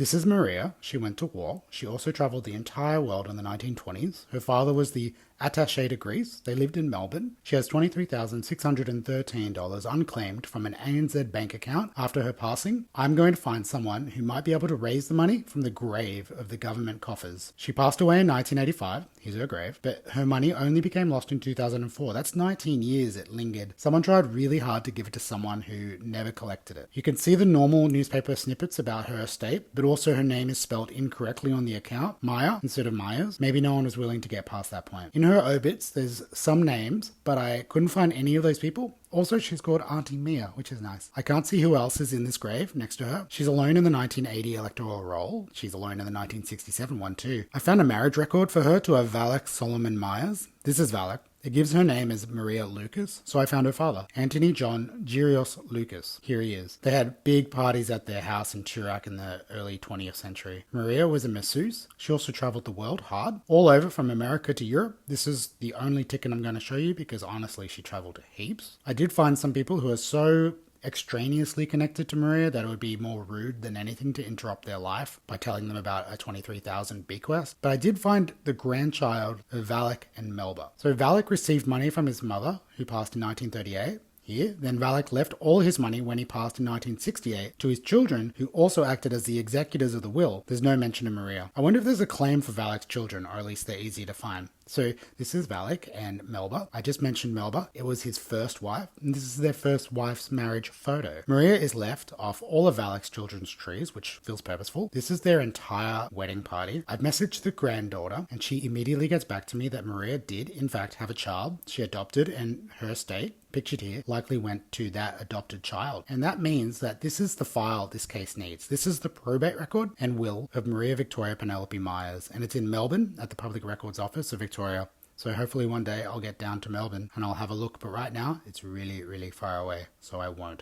This is Marea. She went to war. She also travelled the entire world in the 1920s. Her father was the attaché to Greece. They lived in Melbourne. She has $23,613 unclaimed from an ANZ bank account after her passing. I'm going to find someone who might be able to raise the money from the grave of the government coffers. She passed away in 1985. Here's her grave. But her money only became lost in 2004. That's 19 years it lingered. Someone tried really hard to give it to someone who never collected it. You can see the normal newspaper snippets about her estate, but also her name is spelled incorrectly on the account, Maya instead of Meyers. Maybe no one was willing to get past that point. In her obits, there's some names, but I couldn't find any of those people. Also, she's called Auntie Mia, which is nice. I can't see who else is in this grave next to her. She's alone in the 1980 electoral roll. She's alone in the 1967 one too. I found a marriage record for her to a Valak Solomon Myers. This is Valak. It gives her name as Maria Lucas, so I found her father, Anthony John Girios Lucas. Here he is. They had big parties at their house in Turak in the early 20th century. Maria was a masseuse. She also travelled the world hard, all over from America to Europe. This is the only ticket I'm going to show you because honestly she travelled heaps. I did find some people who are so extraneously connected to Marea that it would be more rude than anything to interrupt their life by telling them about a 23,000 bequest. But I did find the grandchild of Valak and Melba. So Valak received money from his mother, who passed in 1938. Here, then Valak left all his money when he passed in 1968 to his children, who also acted as the executors of the will. There's no mention of Marea. I wonder if there's a claim for Valak's children, or at least they're easy to find. So this is Valak and Melba. I just mentioned Melba. It was his first wife, and this is their first wife's marriage photo. Marea is left off all of Valak's children's trees, which feels purposeful. This is their entire wedding party. I've messaged the granddaughter, and she immediately gets back to me that Marea did, in fact, have a child. She adopted, and her estate, pictured here, likely went to that adopted child. And that means that this is the file this case needs. This is the probate record and will of Marea Victoria Penelope Myers, and it's in Melbourne at the Public Records Office of Victoria. So hopefully one day I'll get down to Melbourne and I'll have a look, but right now it's really, really far away, so I won't.